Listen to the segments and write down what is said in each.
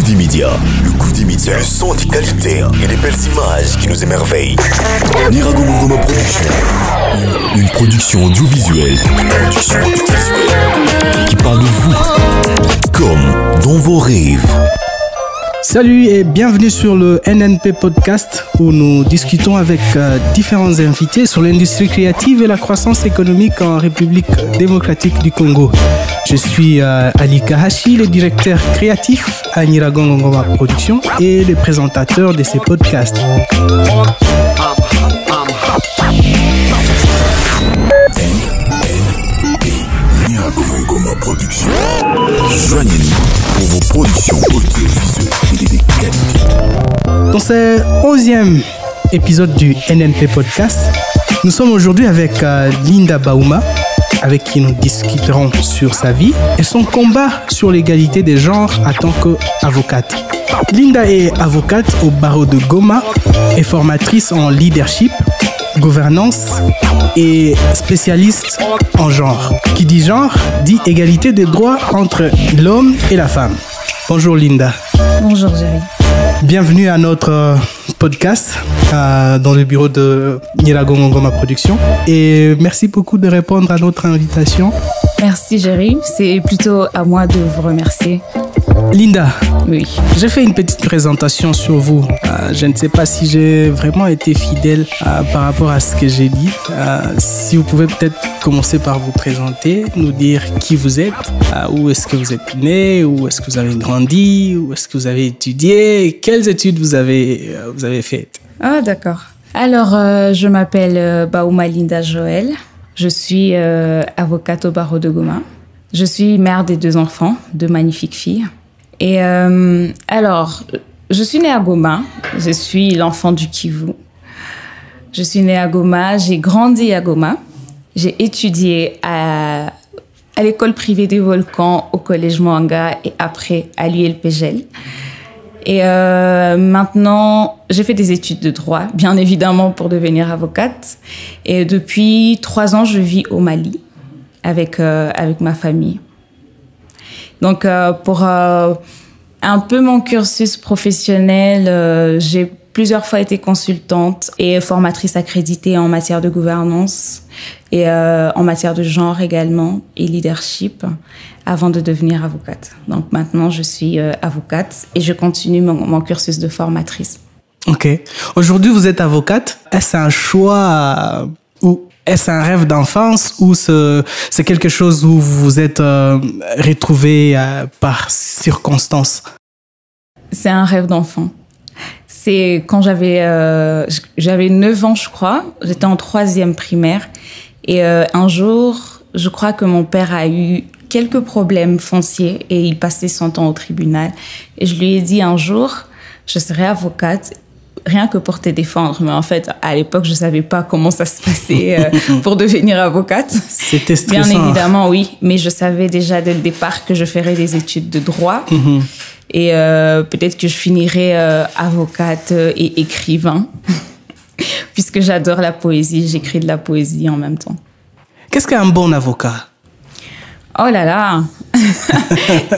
des médias. Le goût des médias. Le son des qualités et les belles images qui nous émerveillent. Niragongoma Production. Une production audiovisuelle. Qui parle de vous comme dans vos rêves. Salut et bienvenue sur le NNP Podcast où nous discutons avec différents invités sur l'industrie créative et la croissance économique en République démocratique du Congo. Je suis Ali Kahashi, le directeur créatif à Niragongoma Production et le présentateur de ces podcasts. Niragongoma Production. Joignez-nous pour vos productions audiovisuelles et des qualités. Dans ce 11e épisode du NNP Podcast, nous sommes aujourd'hui avec Linda Bauma, avec qui nous discuterons sur sa vie et son combat sur l'égalité des genres en tant qu'avocate. Linda est avocate au barreau de Goma et formatrice en leadership, gouvernance et spécialiste en genre. Qui dit genre, dit égalité des droits entre l'homme et la femme. Bonjour Linda. Bonjour Jerry. Bienvenue à notre podcast dans le bureau de Niragongoma Production et merci beaucoup de répondre à notre invitation. Merci Jerry, c'est plutôt à moi de vous remercier. Linda, oui. J'ai fait une petite présentation sur vous. Je ne sais pas si j'ai vraiment été fidèle par rapport à ce que j'ai dit. Si vous pouvez peut-être commencer par vous présenter, nous dire qui vous êtes, où est-ce que vous êtes né, où est-ce que vous avez grandi, où est-ce que vous avez étudié, quelles études vous avez faites. Ah d'accord. Alors, je m'appelle Bauma Linda Joël. Je suis avocate au barreau de Goma. Je suis mère des 2 enfants, 2 magnifiques filles. Et alors, je suis née à Goma, je suis l'enfant du Kivu. Je suis née à Goma, j'ai grandi à Goma. J'ai étudié à l'école privée des volcans, au collège Mwanga et après à l'ULPGL. Et maintenant, j'ai fait des études de droit, bien évidemment pour devenir avocate. Et depuis 3 ans, je vis au Mali avec ma famille. Donc, pour un peu mon cursus professionnel, j'ai plusieurs fois été consultante et formatrice accréditée en matière de gouvernance et en matière de genre également et leadership avant de devenir avocate. Donc maintenant, je suis avocate et je continue mon cursus de formatrice. Ok. Aujourd'hui, vous êtes avocate. Est-ce un choix ou est-ce un rêve d'enfance ou c'est quelque chose où vous vous êtes retrouvé par circonstance? C'est un rêve d'enfant. C'est quand j'avais 9 ans, je crois. J'étais en 3e primaire. Et un jour, je crois que mon père a eu quelques problèmes fonciers et il passait son temps au tribunal. Et je lui ai dit un jour, je serai avocate rien que pour te défendre. Mais en fait, à l'époque, je ne savais pas comment ça se passait pour devenir avocate. C'était stressant. Bien évidemment, oui. Mais je savais déjà dès le départ que je ferais des études de droit. Mm-hmm. Et peut-être que je finirais avocate et écrivain. Puisque j'adore la poésie, j'écris de la poésie en même temps. Qu'est-ce qu'un bon avocat? Oh là là.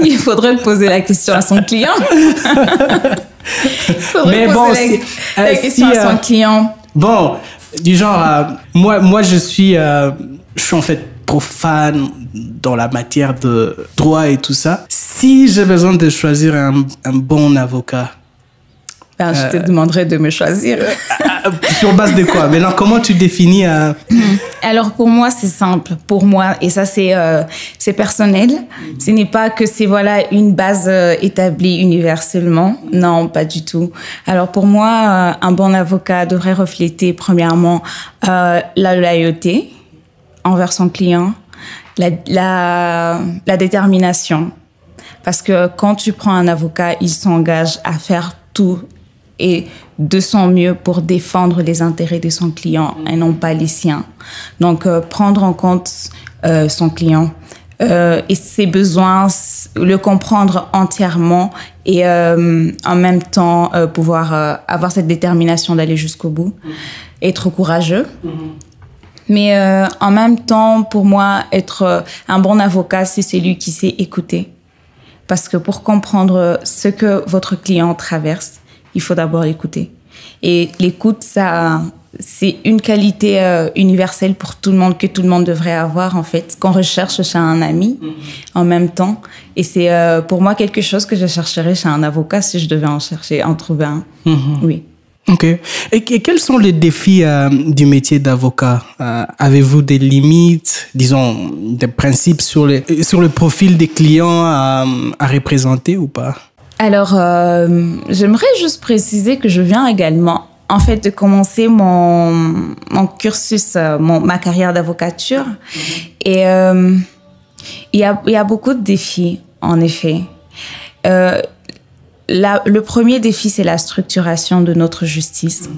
Il faudrait poser la question à son client. Mais bon, la question à son client. Bon, du genre, moi je suis en fait profane dans la matière de droit et tout ça. Si j'ai besoin de choisir un bon avocat, ben, je te demanderais de me choisir. Sur base de quoi? Maintenant, comment tu définis Alors, pour moi, c'est simple. Pour moi, et ça, c'est personnel. Ce n'est pas que c'est une base établie universellement. Non, pas du tout. Alors, pour moi, un bon avocat devrait refléter, premièrement, la loyauté envers son client, la détermination. Parce que quand tu prends un avocat, il s'engage à faire tout et de son mieux pour défendre les intérêts de son client et non pas les siens. Donc, prendre en compte son client et ses besoins, le comprendre entièrement et en même temps pouvoir avoir cette détermination d'aller jusqu'au bout, être courageux. Mais en même temps, pour moi, être un bon avocat, c'est celui qui sait écouter. Parce que pour comprendre ce que votre client traverse, il faut d'abord l'écouter. Et l'écoute, ça, c'est une qualité universelle pour tout le monde, que tout le monde devrait avoir, en fait, qu'on recherche chez un ami en même temps. Et c'est pour moi quelque chose que je chercherais chez un avocat si je devais en trouver un. Oui. Ok. Et quels sont les défis du métier d'avocat? Avez-vous des limites, disons, des principes sur le profil des clients à représenter ou pas? Alors, j'aimerais juste préciser que je viens également, en fait, de commencer mon cursus, ma carrière d'avocature. Et il y a beaucoup de défis, en effet. Le premier défi, c'est la structuration de notre justice,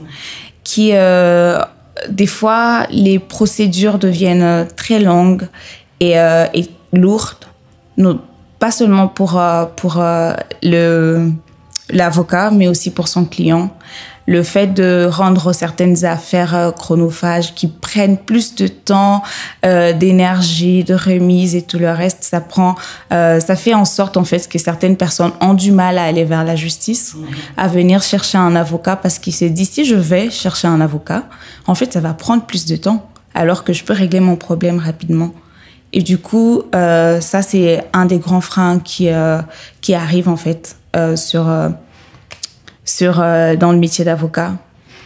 qui, des fois, les procédures deviennent très longues et lourdes, pas seulement pour l'avocat, mais aussi pour son client. Le fait de rendre certaines affaires chronophages qui prennent plus de temps, d'énergie, de remise et tout le reste, ça fait en sorte en fait que certaines personnes ont du mal à aller vers la justice, à venir chercher un avocat parce qu'ils se disent si je vais chercher un avocat, en fait ça va prendre plus de temps alors que je peux régler mon problème rapidement. Et du coup, ça c'est un des grands freins qui arrive en fait dans le métier d'avocat.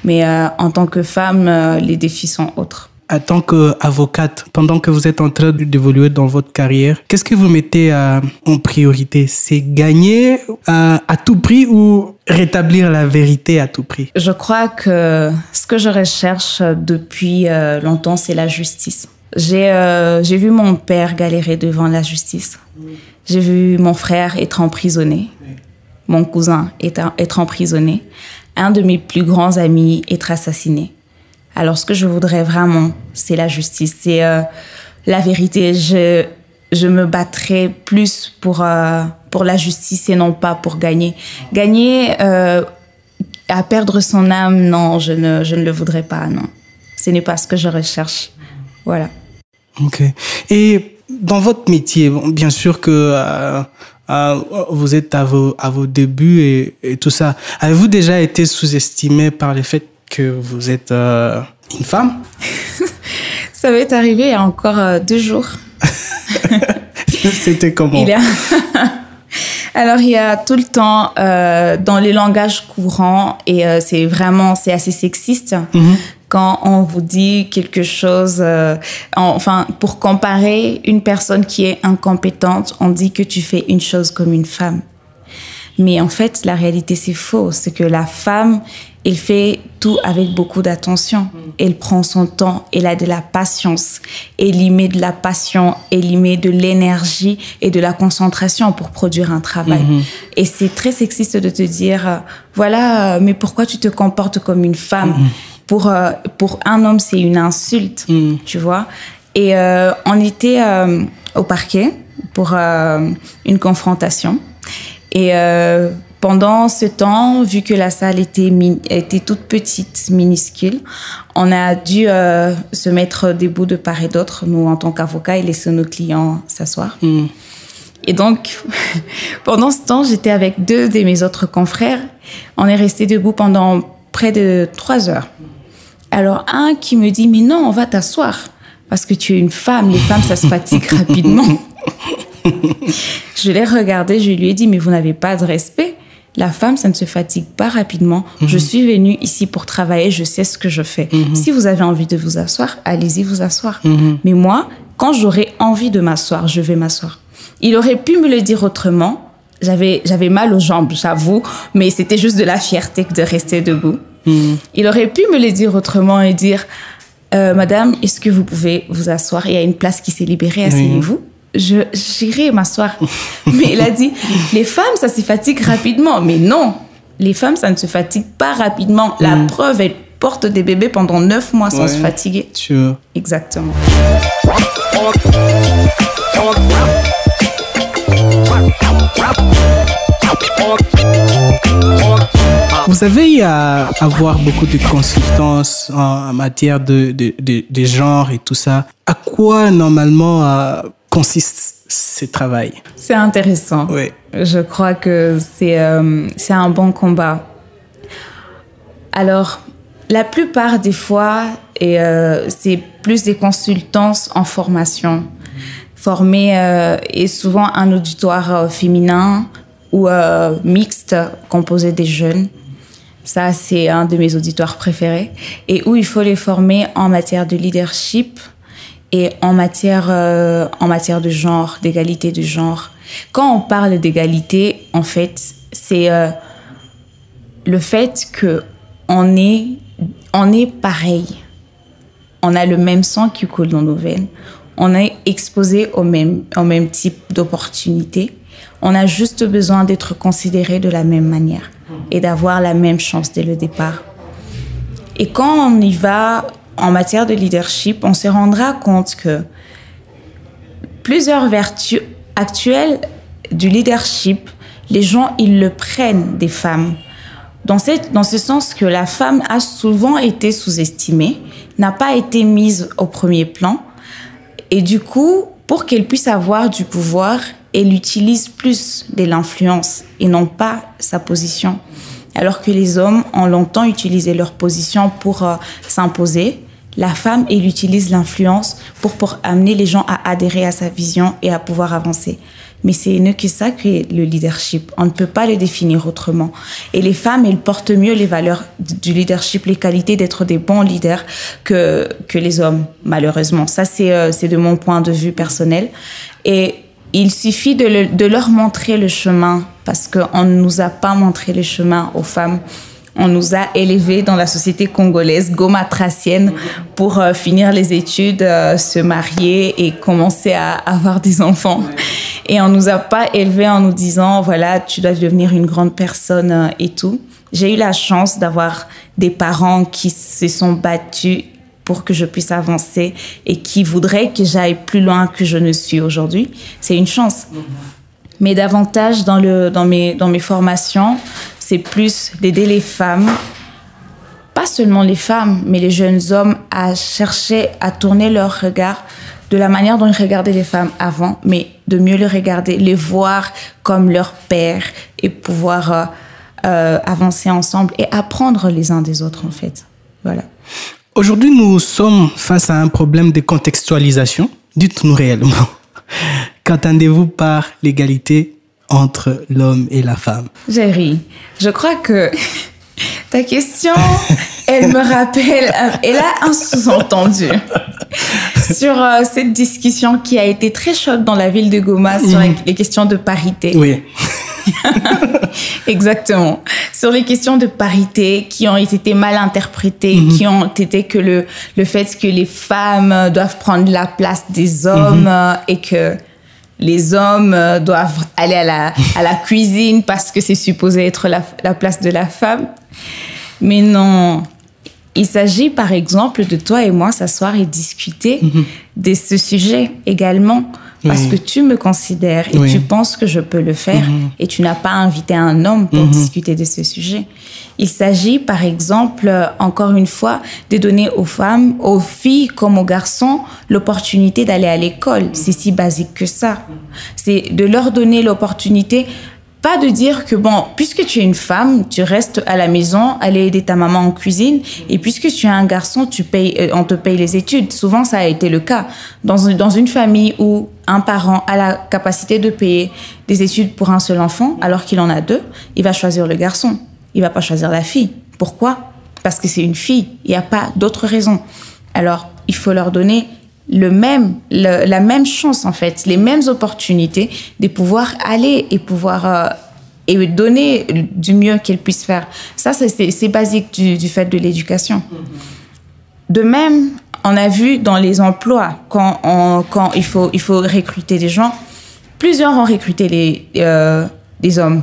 Mais en tant que femme, les défis sont autres. En tant qu'avocate, pendant que vous êtes en train d'évoluer dans votre carrière, qu'est-ce que vous mettez en priorité? C'est gagner à tout prix ou rétablir la vérité à tout prix? Je crois que ce que je recherche depuis longtemps, c'est la justice. J'ai vu mon père galérer devant la justice. J'ai vu mon frère être emprisonné. Mon cousin être emprisonné, un de mes plus grands amis être assassiné. Alors, ce que je voudrais vraiment, c'est la justice, c'est la vérité. Je me battrai plus pour la justice et non pas pour gagner. Gagner à perdre son âme, non, je ne le voudrais pas, non. Ce n'est pas ce que je recherche. Voilà. Ok. Et dans votre métier, bien sûr que... vous êtes à vos débuts et tout ça. Avez-vous déjà été sous-estimé par le fait que vous êtes une femme? Ça m'est arrivé il y a encore 2 jours. C'était comment? Alors, il y a tout le temps, dans les langages courants, et c'est assez sexiste, quand on vous dit quelque chose, pour comparer une personne qui est incompétente, on dit que tu fais une chose comme une femme. Mais en fait, la réalité, c'est faux. C'est que la femme, elle fait tout avec beaucoup d'attention. Elle prend son temps, elle a de la patience. Elle y met de la passion, elle y met de l'énergie et de la concentration pour produire un travail. Et c'est très sexiste de te dire, voilà, mais pourquoi tu te comportes comme une femme? Pour un homme, c'est une insulte, tu vois. Et on était au parquet pour une confrontation. Et pendant ce temps, vu que la salle était toute petite, minuscule, on a dû se mettre debout de part et d'autre, nous en tant qu'avocats, et laisser nos clients s'asseoir. Et donc, pendant ce temps, j'étais avec 2 de mes autres confrères. On est restés debout pendant près de 3 heures. Alors, un qui me dit, mais non, on va t'asseoir, parce que tu es une femme, les femmes, ça se fatigue rapidement. Je l'ai regardé, je lui ai dit, mais vous n'avez pas de respect. La femme, ça ne se fatigue pas rapidement. Je suis venue ici pour travailler, je sais ce que je fais. Si vous avez envie de vous asseoir, allez-y vous asseoir. Mais moi, quand j'aurai envie de m'asseoir, je vais m'asseoir. Il aurait pu me le dire autrement. J'avais mal aux jambes, j'avoue, mais c'était juste de la fierté que de rester debout. Il aurait pu me le dire autrement et dire Madame, est-ce que vous pouvez vous asseoir? Il y a une place qui s'est libérée, asseyez-vous. J'irai m'asseoir. Mais il a dit, les femmes, ça se fatigue rapidement. Mais non, les femmes, ça ne se fatigue pas rapidement. La preuve, elles portent des bébés pendant 9 mois sans se fatiguer. Sure. Exactement. Vous avez à avoir beaucoup de consultance en matière de genre et tout ça. À quoi, normalement, consiste ce travail? C'est intéressant. Oui. Je crois que c'est un bon combat. Alors, la plupart des fois, c'est plus des consultances en formation, formées et souvent un auditoire féminin ou mixte, composé des jeunes. Ça, c'est un de mes auditoires préférés. Et où il faut les former en matière de leadership et en matière de genre, d'égalité de genre. Quand on parle d'égalité, en fait, c'est le fait qu'on est pareil. On a le même sang qui coule dans nos veines. On est exposé au même type d'opportunités. On a juste besoin d'être considéré de la même manière et d'avoir la même chance dès le départ. Et quand on y va en matière de leadership, on se rendra compte que plusieurs vertus actuelles du leadership, les gens, ils le prennent des femmes. Dans ce sens que la femme a souvent été sous-estimée, n'a pas été mise au premier plan. Et du coup, pour qu'elle puisse avoir du pouvoir, elle utilise plus de l'influence et non pas sa position. Alors que les hommes ont longtemps utilisé leur position pour s'imposer, la femme, elle utilise l'influence pour amener les gens à adhérer à sa vision et à pouvoir avancer. Mais c'est que ça qui est le leadership. On ne peut pas le définir autrement. Et les femmes, elles portent mieux les valeurs du leadership, les qualités d'être des bons leaders que les hommes, malheureusement. Ça, c'est de mon point de vue personnel. Et il suffit de leur montrer le chemin, parce qu'on ne nous a pas montré le chemin aux femmes. On nous a élevés dans la société congolaise gomatracienne pour finir les études, se marier et commencer à avoir des enfants. Et on nous a pas élevés en nous disant, voilà, tu dois devenir une grande personne et tout. J'ai eu la chance d'avoir des parents qui se sont battus pour que je puisse avancer et qui voudraient que j'aille plus loin que je ne suis aujourd'hui. C'est une chance. Mais davantage dans mes formations, c'est plus d'aider les femmes, pas seulement les femmes, mais les jeunes hommes à chercher à tourner leur regard de la manière dont ils regardaient les femmes avant, mais de mieux les regarder, les voir comme leurs pères et pouvoir avancer ensemble et apprendre les uns des autres, en fait. Voilà. Aujourd'hui, nous sommes face à un problème de contextualisation. Dites-nous réellement, qu'entendez-vous par l'égalité entre l'homme et la femme? J'ai ri. Je crois que ta question, elle me rappelle, elle a un sous-entendu sur cette discussion qui a été très chaude dans la ville de Goma sur les questions de parité. Oui. Exactement. Sur les questions de parité qui ont été mal interprétées, qui ont été que le fait que les femmes doivent prendre la place des hommes et que les hommes doivent aller à la cuisine parce que c'est supposé être la place de la femme. Mais non, il s'agit par exemple de toi et moi s'asseoir et discuter de ce sujet également. Parce que tu me considères et tu penses que je peux le faire et tu n'as pas invité un homme pour discuter de ce sujet. Il s'agit, par exemple, encore une fois, de donner aux femmes, aux filles comme aux garçons, l'opportunité d'aller à l'école. C'est si basique que ça. C'est de leur donner l'opportunité, pas de dire que, bon, puisque tu es une femme, tu restes à la maison, aller aider ta maman en cuisine, et puisque tu es un garçon, on te paye les études. Souvent, ça a été le cas. Dans une famille où un parent a la capacité de payer des études pour un seul enfant, alors qu'il en a deux, il va choisir le garçon. Il va pas choisir la fille. Pourquoi? Parce que c'est une fille. Il n'y a pas d'autre raison. Alors, il faut leur donner la même chance, en fait, les mêmes opportunités de pouvoir aller et pouvoir et donner du mieux qu'elles puissent faire. Ça, c'est basique du fait de l'éducation. De même, on a vu dans les emplois, quand il faut recruter des gens, plusieurs ont recruté des hommes.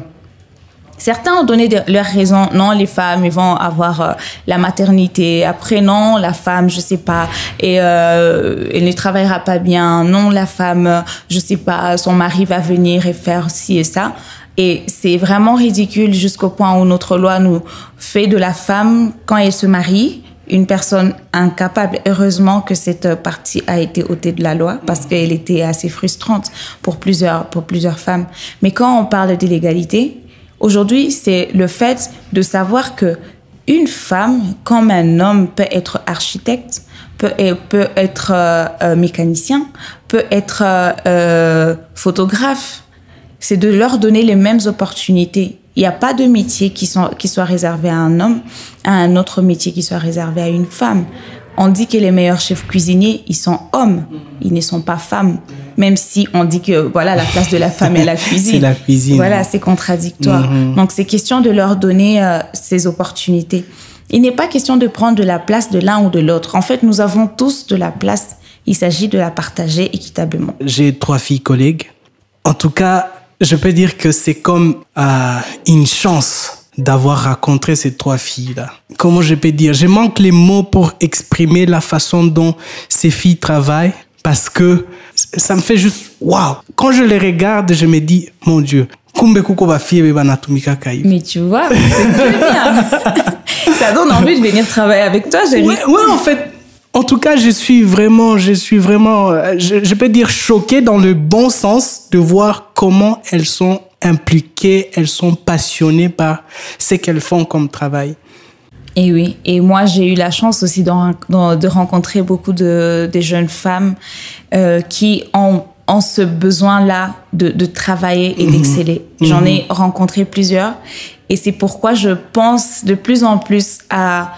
Certains ont donné leurs raisons. Non, les femmes, ils vont avoir la maternité. Après, non, la femme, je sais pas, et elle ne travaillera pas bien. Non, la femme, je sais pas, son mari va venir et faire ci et ça. Et c'est vraiment ridicule jusqu'au point où notre loi nous fait de la femme, quand elle se marie, une personne incapable. Heureusement que cette partie a été ôtée de la loi parce qu'elle était assez frustrante pour plusieurs femmes. Mais quand on parle d'illégalité, aujourd'hui, c'est le fait de savoir que une femme, comme un homme, peut être architecte, peut être mécanicien, peut être photographe. C'est de leur donner les mêmes opportunités. Il n'y a pas de métier qui soit réservé à un homme, à un autre métier qui soit réservé à une femme. On dit que les meilleurs chefs cuisiniers, ils sont hommes, ils ne sont pas femmes. Même si on dit que voilà, la place de la femme est la cuisine. C'est la cuisine. Voilà, c'est contradictoire. Donc, c'est question de leur donner ces opportunités. Il n'est pas question de prendre de la place de l'un ou de l'autre. En fait, nous avons tous de la place. Il s'agit de la partager équitablement. J'ai 3 filles collègues. En tout cas, je peux dire que c'est comme une chance d'avoir rencontré ces 3 filles-là. Comment je peux dire? Je manque les mots pour exprimer la façon dont ces filles travaillent parce que ça me fait juste waouh. Quand je les regarde, je me dis, mon Dieu, mais tu vois, c'est très bien. Ça donne envie de venir travailler avec toi, Géry. Ouais, en fait, en tout cas, je suis vraiment, je peux dire choqué dans le bon sens de voir comment elles sont impliquées, elles sont passionnées par ce qu'elles font comme travail. Et oui, et moi j'ai eu la chance aussi de rencontrer beaucoup de jeunes femmes qui ont ce besoin-là de travailler et d'exceller. J'en ai rencontré plusieurs et c'est pourquoi je pense de plus en plus à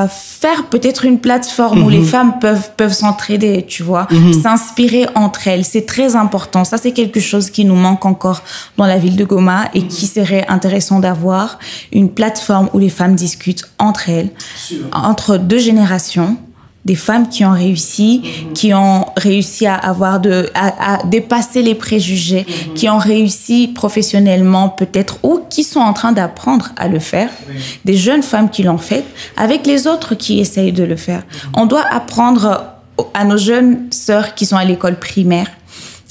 faire peut-être une plateforme où les femmes peuvent s'entraider, tu vois, s'inspirer entre elles. C'est très important. Ça, c'est quelque chose qui nous manque encore dans la ville de Goma et qui serait intéressant d'avoir une plateforme où les femmes discutent entre elles, entre 2 générations. Des femmes qui ont réussi à dépasser les préjugés, qui ont réussi professionnellement peut-être ou qui sont en train d'apprendre à le faire. Des jeunes femmes qui l'ont fait avec les autres qui essayent de le faire. On doit apprendre à nos jeunes sœurs qui sont à l'école primaire,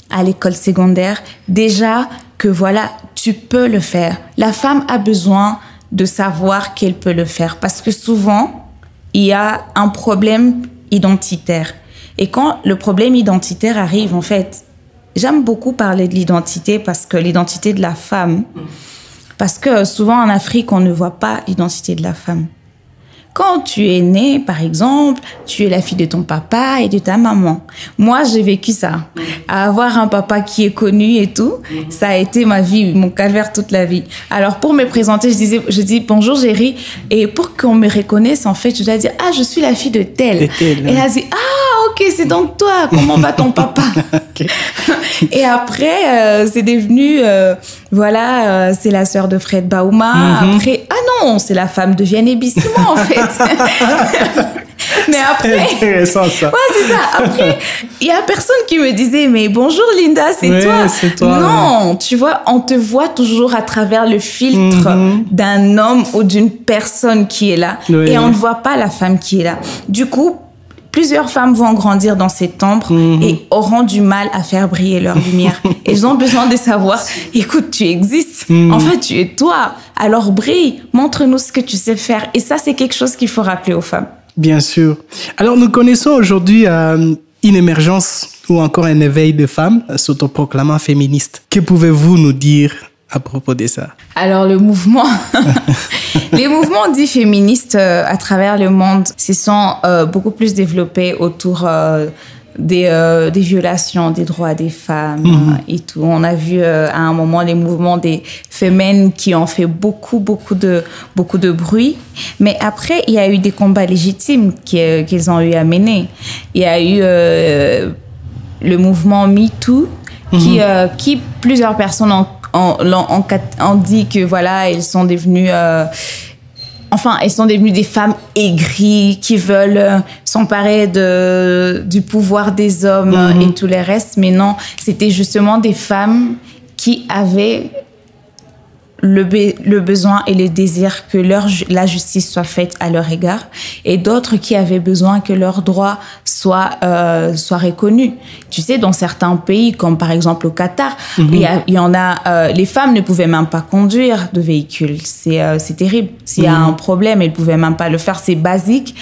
à l'école secondaire, déjà que voilà, tu peux le faire. La femme a besoin de savoir qu'elle peut le faire parce que souvent, il y a un problème identitaire. Et quand le problème identitaire arrive, en fait, j'aime beaucoup parler de l'identité parce que l'identité de la femme, parce que souvent en Afrique, on ne voit pas l'identité de la femme. Quand tu es née, par exemple, tu es la fille de ton papa et de ta maman. Moi, j'ai vécu ça. Avoir un papa qui est connu et tout, ça a été ma vie, mon calvaire toute la vie. Alors, pour me présenter, je dis bonjour Géry. Et pour qu'on me reconnaisse, en fait, je dois dire, je suis la fille de tel. Et elle dit, ok, c'est donc toi. Comment va ton papa? Et après, c'est devenu, c'est la sœur de Fred Baouma. Après, non, c'est la femme de Vianney Bissimo, en fait. Mais après, c'est intéressant ça. Ouais, c'est ça. Après, il y a personne qui me disait mais bonjour Linda, c'est toi. Non, tu vois, on te voit toujours à travers le filtre d'un homme ou d'une personne qui est là et on ne voit pas la femme qui est là. Du coup, plusieurs femmes vont grandir dans cette ombre et auront du mal à faire briller leur lumière. Elles ont besoin de savoir, écoute, tu existes. Enfin, tu es toi. Alors brille, montre-nous ce que tu sais faire. Et ça, c'est quelque chose qu'il faut rappeler aux femmes. Bien sûr. Alors, nous connaissons aujourd'hui une émergence ou encore un éveil de femmes s'autoproclamant féministes. Que pouvez-vous nous dire à propos de ça? Alors, les mouvements dits féministes à travers le monde se sont beaucoup plus développés autour des violations des droits des femmes et tout. On a vu à un moment les mouvements des femmes qui ont fait beaucoup de bruit. Mais après, il y a eu des combats légitimes qu'ils ont eu à mener. Il y a eu le mouvement MeToo qui plusieurs personnes ont dit que voilà, elles sont devenues des femmes aigries qui veulent s'emparer du pouvoir des hommes et tout le reste. Mais non, c'était justement des femmes qui avaient le besoin et le désir que la justice soit faite à leur égard, et d'autres qui avaient besoin que leurs droits soient reconnus. Tu sais, dans certains pays, comme par exemple au Qatar, il y en a, les femmes ne pouvaient même pas conduire de véhicules. C'est terrible. S'il y a un problème, elles ne pouvaient même pas le faire. C'est basique.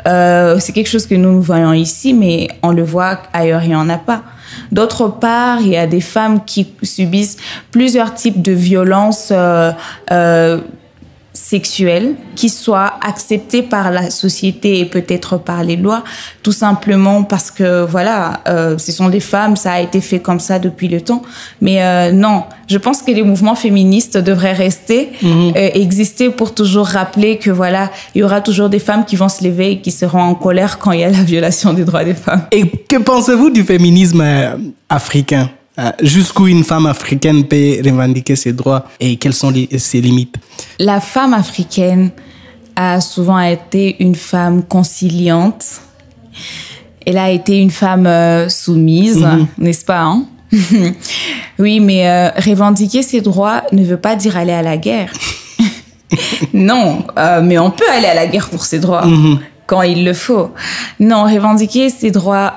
C'est quelque chose que nous voyons ici, mais on le voit ailleurs, il n'y en a pas. D'autre part, il y a des femmes qui subissent plusieurs types de violences sexuelles qui soient acceptées par la société et peut-être par les lois, tout simplement parce que, voilà, ce sont des femmes, ça a été fait comme ça depuis le temps. Mais non, je pense que les mouvements féministes devraient rester, exister pour toujours rappeler que, voilà, il y aura toujours des femmes qui vont se lever et qui seront en colère quand il y a la violation des droits des femmes. Et que pensez-vous du féminisme africain? Jusqu'où une femme africaine peut revendiquer ses droits et quelles sont ses limites? La femme africaine a souvent été une femme conciliante. Elle a été une femme soumise, n'est-ce pas, hein? Oui, mais revendiquer ses droits ne veut pas dire aller à la guerre. Non, mais on peut aller à la guerre pour ses droits. Quand il le faut. Non, revendiquer ces droits,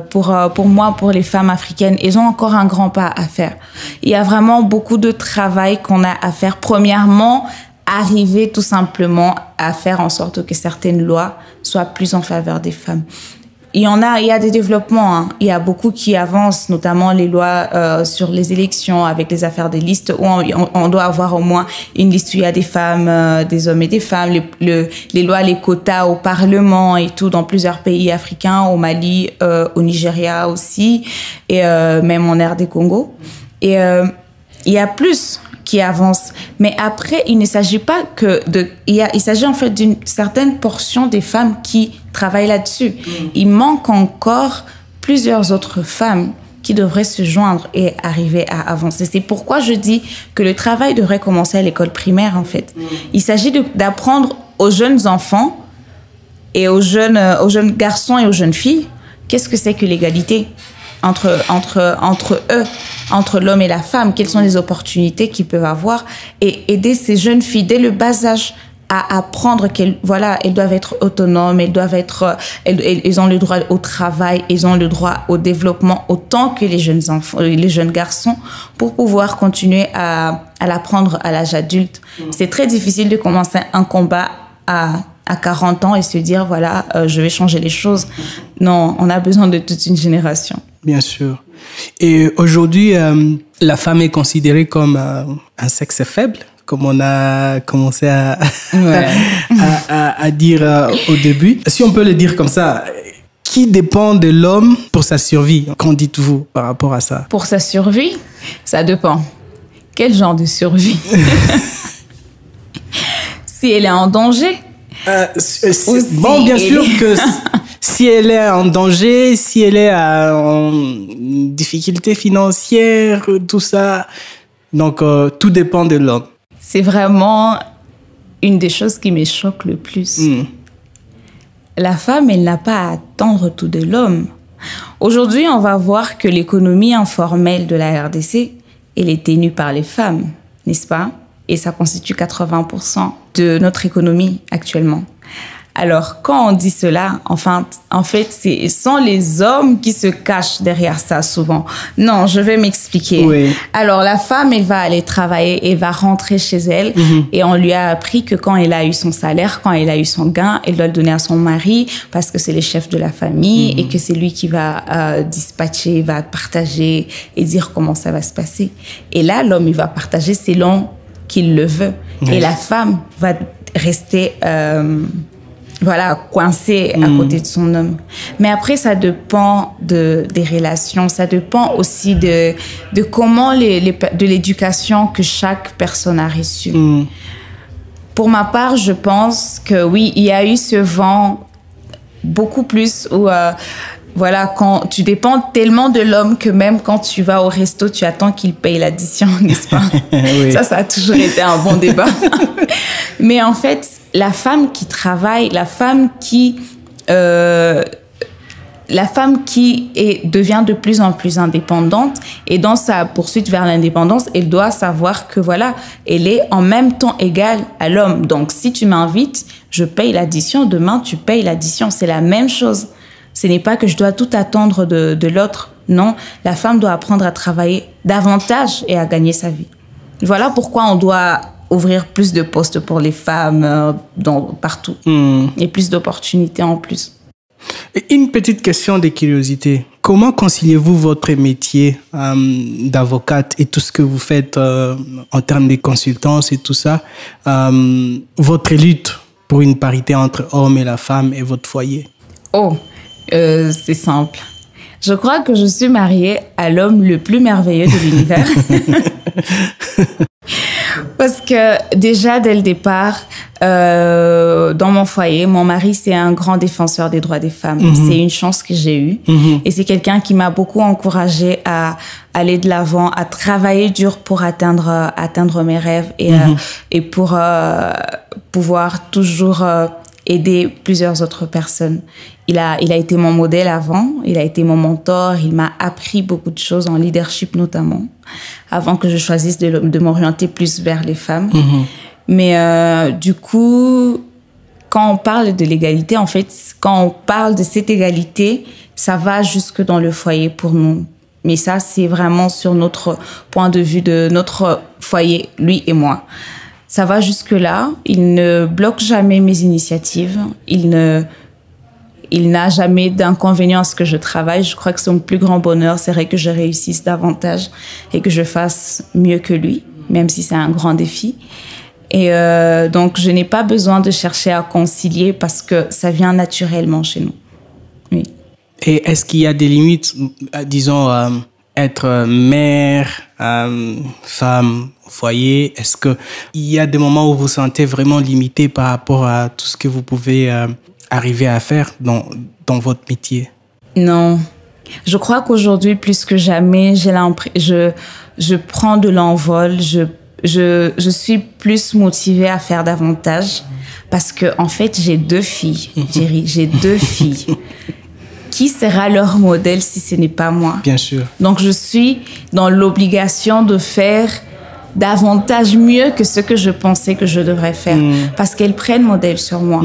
pour moi, pour les femmes africaines, elles ont encore un grand pas à faire. Il y a vraiment beaucoup de travail qu'on a à faire. Premièrement, arriver tout simplement à faire en sorte que certaines lois soient plus en faveur des femmes. Il y a des développements, hein. Il y a beaucoup qui avancent, notamment les lois sur les élections avec les affaires des listes où on doit avoir au moins une liste où il y a des femmes, des hommes et des femmes, les lois, les quotas au Parlement et tout dans plusieurs pays africains, au Mali, au Nigeria aussi, et même en RD Congo. Et il y a plus qui avancent. Mais après, il ne s'agit pas il s'agit en fait d'une certaine portion des femmes qui travaillent là-dessus. Il manque encore plusieurs autres femmes qui devraient se joindre et arriver à avancer. C'est pourquoi je dis que le travail devrait commencer à l'école primaire, en fait. Il s'agit d'apprendre aux jeunes enfants et aux jeunes garçons et aux jeunes filles qu'est-ce que c'est que l'égalité entre eux, entre l'homme et la femme, quelles sont les opportunités qu'ils peuvent avoir, et aider ces jeunes filles dès le bas âge à apprendre qu'elles doivent être autonomes, elles ont le droit au travail, elles ont le droit au développement autant que les jeunes enfants, les jeunes garçons, pour pouvoir continuer à l'apprendre à l'âge adulte. C'est très difficile de commencer un combat à 40 ans et se dire, voilà, je vais changer les choses. Non, on a besoin de toute une génération. Bien sûr. Et aujourd'hui, la femme est considérée comme un sexe faible, comme on a commencé à dire au début. Si on peut le dire comme ça, qui dépend de l'homme pour sa survie? Qu'en dites-vous par rapport à ça? Pour sa survie, ça dépend. Quel genre de survie? Si elle est en danger? Bon, bien sûr que si elle est en danger, si elle est en difficulté financière, tout ça, donc tout dépend de l'homme. C'est vraiment une des choses qui me choque le plus. La femme, elle n'a pas à attendre tout de l'homme. Aujourd'hui, on va voir que l'économie informelle de la RDC, elle est tenue par les femmes, n'est-ce pas? Et ça constitue 80% de notre économie actuellement. Alors, quand on dit cela, en fait, ce sont les hommes qui se cachent derrière ça souvent. Non, je vais m'expliquer. Oui. Alors, la femme, elle va aller travailler et va rentrer chez elle. Et on lui a appris que quand elle a eu son salaire, quand elle a eu son gain, elle doit le donner à son mari parce que c'est le chef de la famille et que c'est lui qui va dispatcher, va partager et dire comment ça va se passer. Et là, l'homme, il va partager selon qu'il le veut. Et la femme va rester... coincée à côté de son homme. Mais après, ça dépend des relations, ça dépend aussi de comment de l'éducation que chaque personne a reçue. Pour ma part, je pense que oui, il y a eu ce vent beaucoup plus où quand tu dépends tellement de l'homme que même quand tu vas au resto, tu attends qu'il paye l'addition, n'est-ce pas? Oui. Ça a toujours été un bon débat. Mais en fait, la femme qui travaille, la femme qui la femme devient de plus en plus indépendante et dans sa poursuite vers l'indépendance, elle doit savoir que voilà, elle est en même temps égale à l'homme. Donc, si tu m'invites, je paye l'addition. Demain, tu payes l'addition. C'est la même chose. Ce n'est pas que je dois tout attendre de l'autre. Non, la femme doit apprendre à travailler davantage et à gagner sa vie. Voilà pourquoi on doit ouvrir plus de postes pour les femmes partout et plus d'opportunités en plus. Et une petite question de curiosité. Comment conciliez-vous votre métier d'avocate et tout ce que vous faites en termes de consultance et tout ça, votre lutte pour une parité entre l'homme et la femme et votre foyer? C'est simple. Je crois que je suis mariée à l'homme le plus merveilleux de l'univers. Parce que déjà, dès le départ, dans mon foyer, mon mari, c'est un grand défenseur des droits des femmes. C'est une chance que j'ai eue. Et c'est quelqu'un qui m'a beaucoup encouragée à aller de l'avant, à travailler dur pour atteindre mes rêves et pour pouvoir toujours aider plusieurs autres personnes. Il a été mon modèle avant, il a été mon mentor, il m'a appris beaucoup de choses en leadership notamment, avant que je choisisse de m'orienter plus vers les femmes. Mais du coup, quand on parle de l'égalité, en fait, quand on parle de cette égalité, ça va jusque dans le foyer pour nous. Mais ça, c'est vraiment sur notre point de vue de notre foyer, lui et moi. Ça va jusque-là. Il ne bloque jamais mes initiatives. Il n'a jamais d'inconvénient à ce que je travaille. Je crois que son plus grand bonheur serait que je réussisse davantage et que je fasse mieux que lui, même si c'est un grand défi. Et donc, je n'ai pas besoin de chercher à concilier parce que ça vient naturellement chez nous. Oui. Et est-ce qu'il y a des limites, disons, être mère, femme, foyer? Est-ce qu'il y a des moments où vous vous sentez vraiment limité par rapport à tout ce que vous pouvez arriver à faire dans votre métier? Non. Je crois qu'aujourd'hui, plus que jamais, je prends de l'envol. Je suis plus motivée à faire davantage parce que, en fait, j'ai 2 filles, Jerry. J'ai 2 filles. Qui sera leur modèle si ce n'est pas moi? Bien sûr. Donc, je suis dans l'obligation de faire davantage mieux que ce que je pensais que je devrais faire parce qu'elles prennent modèle sur moi.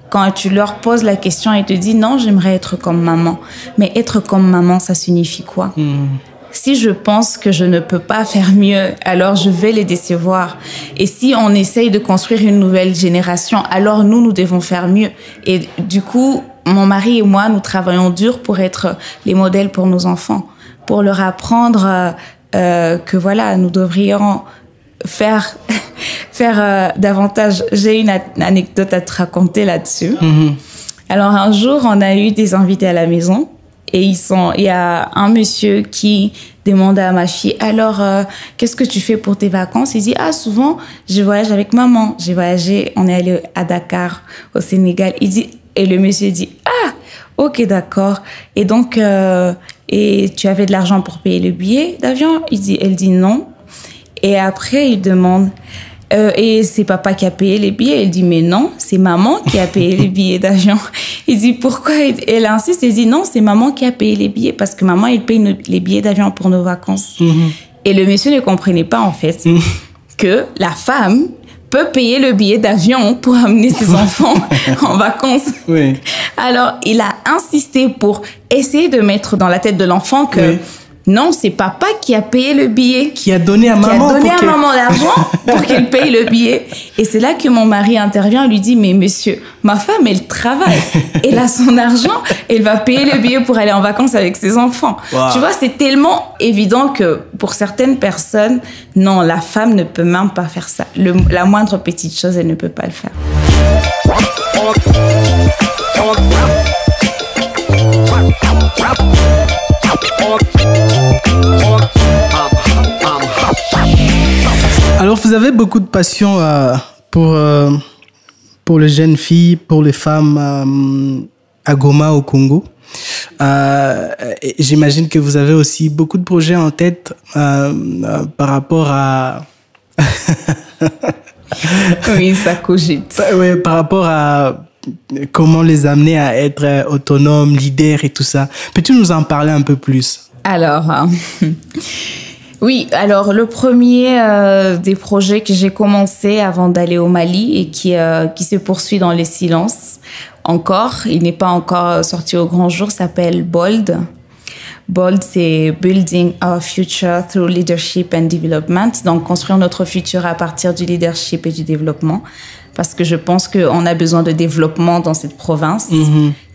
Quand tu leur poses la question, elles te disent non, j'aimerais être comme maman. Mais être comme maman, ça signifie quoi? Si je pense que je ne peux pas faire mieux, alors je vais les décevoir. Et si on essaye de construire une nouvelle génération, alors nous devons faire mieux. Et du coup, mon mari et moi, nous travaillons dur pour être les modèles pour nos enfants, pour leur apprendre que voilà, nous devrions faire davantage. J'ai une anecdote à te raconter là-dessus. Alors un jour, on a eu des invités à la maison et il y a un monsieur qui demande à ma fille, alors qu'est-ce que tu fais pour tes vacances? Il dit, souvent je voyage avec maman. J'ai voyagé, on est allé à Dakar au Sénégal. Et le monsieur dit, ok, d'accord. Et donc, et tu avais de l'argent pour payer le billet d'avion? Elle dit non. Et après, il demande, et c'est papa qui a payé les billets? Elle dit, mais non, c'est maman qui a payé les billets d'avion. Il dit, pourquoi? Elle insiste, elle dit, non, c'est maman qui a payé les billets parce que maman, elle paye les billets d'avion pour nos vacances. Et le monsieur ne comprenait pas, en fait, que la femme peut payer le billet d'avion pour amener ses enfants en vacances. Oui. Alors, il a insisté pour essayer de mettre dans la tête de l'enfant que non, c'est papa qui a payé le billet. Qui a donné à maman. Qui a donné à maman l'argent pour qu'elle paye le billet. Et c'est là que mon mari intervient, lui dit, mais monsieur, ma femme, elle travaille. Elle a son argent, elle va payer le billet pour aller en vacances avec ses enfants. Wow. Tu vois, c'est tellement évident que pour certaines personnes, non, la femme ne peut même pas faire ça. La moindre petite chose, elle ne peut pas le faire. Alors, vous avez beaucoup de passion pour les jeunes filles, pour les femmes à Goma, au Congo. J'imagine que vous avez aussi beaucoup de projets en tête par rapport à... Oui, ça cogite. Oui, par rapport à comment les amener à être autonomes, leaders et tout ça. Peux-tu nous en parler un peu plus? Alors, oui, alors le premier des projets que j'ai commencé avant d'aller au Mali et qui se poursuit dans les silences encore, il n'est pas encore sorti au grand jour, s'appelle BOLD. BOLD, c'est Building Our Future Through Leadership and Development, donc construire notre futur à partir du leadership et du développement, parce que je pense qu'on a besoin de développement dans cette province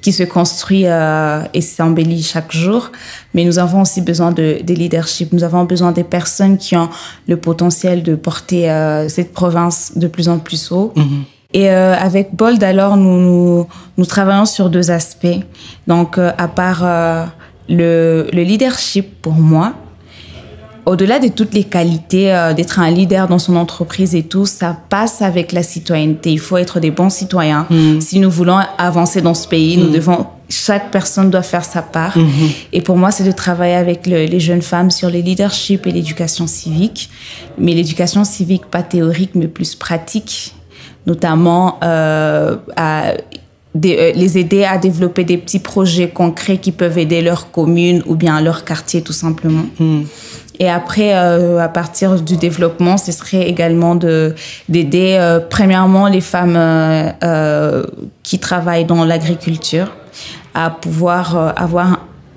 qui se construit et s'embellit chaque jour, mais nous avons aussi besoin de leadership, nous avons besoin des personnes qui ont le potentiel de porter cette province de plus en plus haut. Et avec BOLD, alors, nous travaillons sur 2 aspects. Donc, à part le leadership, pour moi, au-delà de toutes les qualités d'être un leader dans son entreprise et tout, ça passe avec la citoyenneté. Il faut être des bons citoyens. Si nous voulons avancer dans ce pays, chaque personne doit faire sa part. Et pour moi, c'est de travailler avec les jeunes femmes sur le leadership et l'éducation civique. Mais l'éducation civique, pas théorique, mais plus pratique. Notamment les aider à développer des petits projets concrets qui peuvent aider leur commune ou bien leur quartier, tout simplement. Et après, à partir du développement, ce serait également d'aider premièrement les femmes qui travaillent dans l'agriculture à pouvoir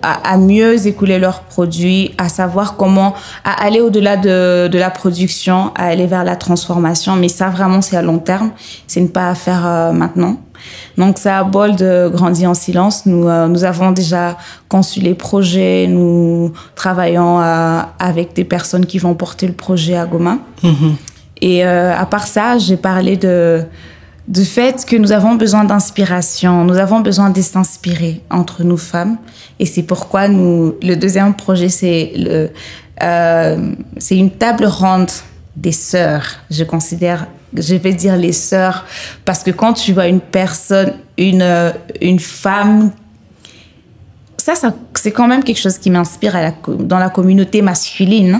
à mieux écouler leurs produits, à savoir comment à aller au-delà de la production, à aller vers la transformation. Mais ça, vraiment, c'est à long terme. C'est pas à faire maintenant. Donc, ça a BOLD grandi en silence. Nous avons déjà conçu les projets. Nous travaillons avec des personnes qui vont porter le projet à Goma. Et à part ça, j'ai parlé du fait que nous avons besoin d'inspiration, nous avons besoin de s'inspirer entre nous femmes. Et c'est pourquoi le deuxième projet, c'est une table ronde des sœurs. Je vais dire les sœurs, parce que quand tu vois une personne, une femme, ça c'est quand même quelque chose qui m'inspire dans la communauté masculine.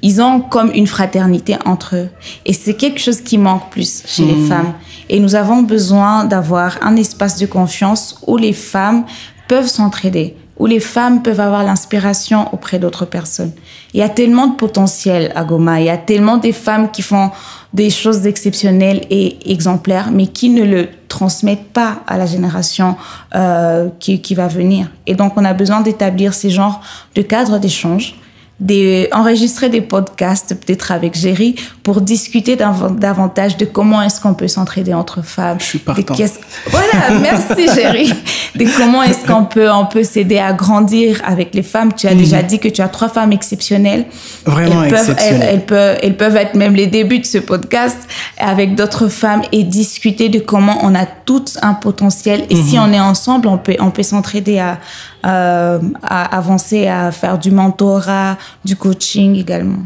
Ils ont comme une fraternité entre eux. Et c'est quelque chose qui manque plus chez les femmes. Et nous avons besoin d'avoir un espace de confiance où les femmes peuvent s'entraider, où les femmes peuvent avoir l'inspiration auprès d'autres personnes. Il y a tellement de potentiel à Goma. Il y a tellement de femmes qui font des choses exceptionnelles et exemplaires, mais qui ne le transmettent pas à la génération qui va venir. Et donc, on a besoin d'établir ces genres de cadres d'échange, enregistrer des podcasts peut-être avec Géry pour discuter davantage de comment est-ce qu'on peut s'entraider entre femmes. Je suis partant. Voilà, merci Géry. De comment est-ce qu'on peut s'aider à grandir avec les femmes. Tu as déjà dit que tu as 3 femmes exceptionnelles. Vraiment exceptionnelles. Elles peuvent être même les débuts de ce podcast avec d'autres femmes et discuter de comment on a toutes un potentiel. Et si on est ensemble, on peut s'entraider à avancer, à faire du mentorat, du coaching également.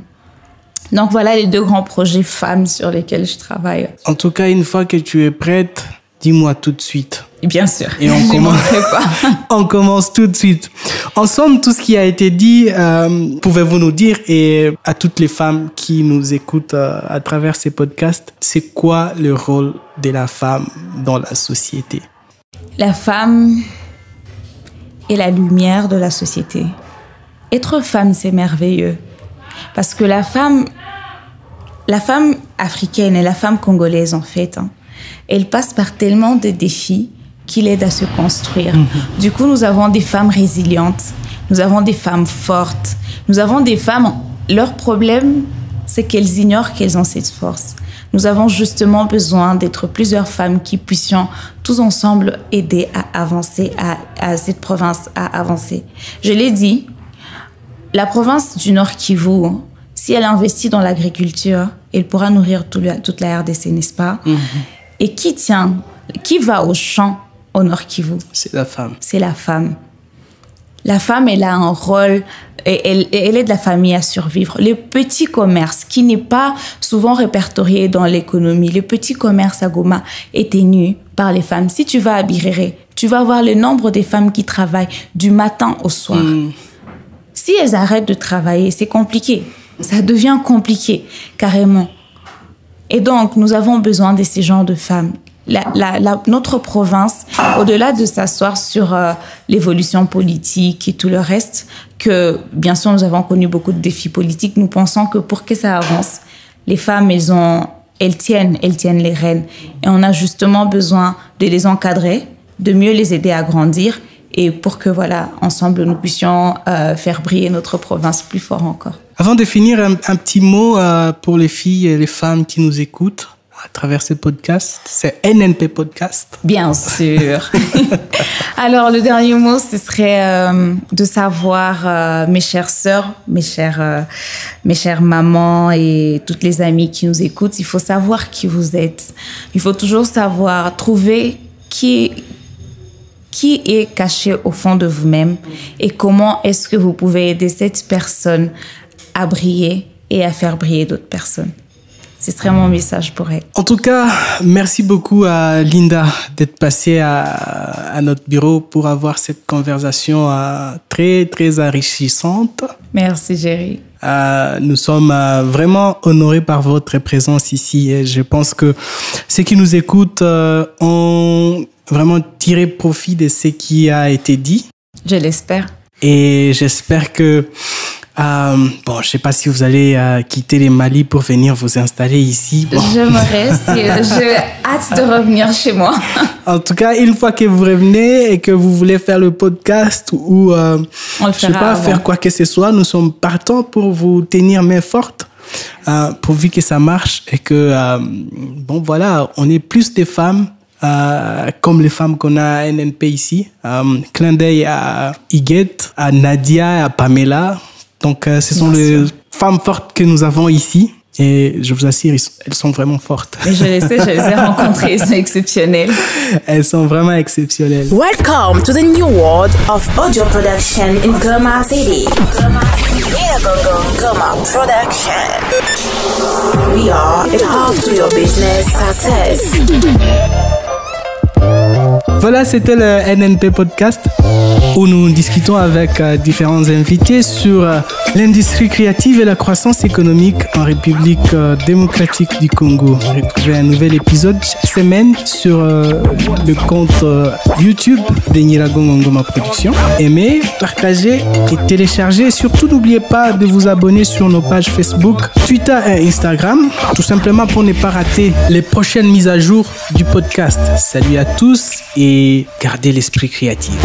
Donc voilà les 2 grands projets femmes sur lesquels je travaille. En tout cas, une fois que tu es prête, dis-moi tout de suite. Bien sûr. Et on commence tout de suite. En somme, tout ce qui a été dit, pouvez-vous nous dire, et à toutes les femmes qui nous écoutent à travers ces podcasts, c'est quoi le rôle de la femme dans la société? La femme est la lumière de la société. Être femme, c'est merveilleux. Parce que la femme africaine et la femme congolaise, en fait, elle passe par tellement de défis qui l'aident à se construire. Du coup, nous avons des femmes résilientes, nous avons des femmes fortes, nous avons des femmes... Leur problème, c'est qu'elles ignorent qu'elles ont cette force. Nous avons justement besoin d'être plusieurs femmes qui puissions tous ensemble aider à avancer, à cette province à avancer. Je l'ai dit, la province du Nord Kivu, si elle investit dans l'agriculture, elle pourra nourrir toute la RDC, n'est-ce pas? Et qui va au champ au Nord Kivu? C'est la femme. C'est la femme. La femme, elle a un rôle, elle aide la famille à survivre. Le petit commerce, qui n'est pas souvent répertorié dans l'économie, le petit commerce à Goma est tenu par les femmes. Si tu vas à Biréré, tu vas voir le nombre des femmes qui travaillent du matin au soir. Si elles arrêtent de travailler, c'est compliqué. Ça devient compliqué, carrément. Et donc, nous avons besoin de ces genres de femmes notre province, au-delà de s'asseoir sur l'évolution politique et tout le reste, que bien sûr nous avons connu beaucoup de défis politiques, nous pensons que pour que ça avance, les femmes, elles tiennent les rênes. Et on a justement besoin de les encadrer, de mieux les aider à grandir et pour que, voilà, ensemble, nous puissions faire briller notre province plus fort encore. Avant de finir, un petit mot pour les filles et les femmes qui nous écoutent à travers ce podcast. C'est NNP Podcast. Bien sûr. Alors, le dernier mot, ce serait de savoir, mes chères sœurs, mes chères mamans et toutes les amies qui nous écoutent, il faut savoir qui vous êtes. Il faut toujours savoir trouver qui est caché au fond de vous-même et comment est-ce que vous pouvez aider cette personne à briller et à faire briller d'autres personnes. Ce serait mon message pour elle. En tout cas, merci beaucoup à Linda d'être passée à notre bureau pour avoir cette conversation très, très enrichissante. Merci, Jerry. Nous sommes vraiment honorés par votre présence ici. Et je pense que ceux qui nous écoutent ont vraiment tiré profit de ce qui a été dit. Je l'espère. Et j'espère que je sais pas si vous allez quitter les Mali pour venir vous installer ici. Bon. J'aimerais, j'ai hâte de revenir chez moi. En tout cas, une fois que vous revenez et que vous voulez faire le podcast ou faire quoi que ce soit, nous sommes partants pour vous tenir main forte, pourvu que ça marche et que on est plus de femmes. Comme les femmes qu'on a à NNP ici. Clin d'œil à Iguette, à Nadia, à Pamela. Donc, ce sont les femmes fortes que nous avons ici. Et je vous assure, elles sont vraiment fortes. Et je les ai rencontrées, elles sont exceptionnelles. Elles sont vraiment exceptionnelles. Welcome to the new world of audio production in Goma City. Goma Production. We are a path to your business success. Voilà, c'était le NNP Podcast où nous discutons avec différents invités sur l'industrie créative et la croissance économique en République démocratique du Congo. Retrouvez un nouvel épisode chaque semaine sur le compte YouTube de Niragongo Ngoma Production. Aimez, partagez et téléchargez. Et surtout, n'oubliez pas de vous abonner sur nos pages Facebook, Twitter et Instagram, tout simplement pour ne pas rater les prochaines mises à jour du podcast. Salut à tous et gardez l'esprit créatif.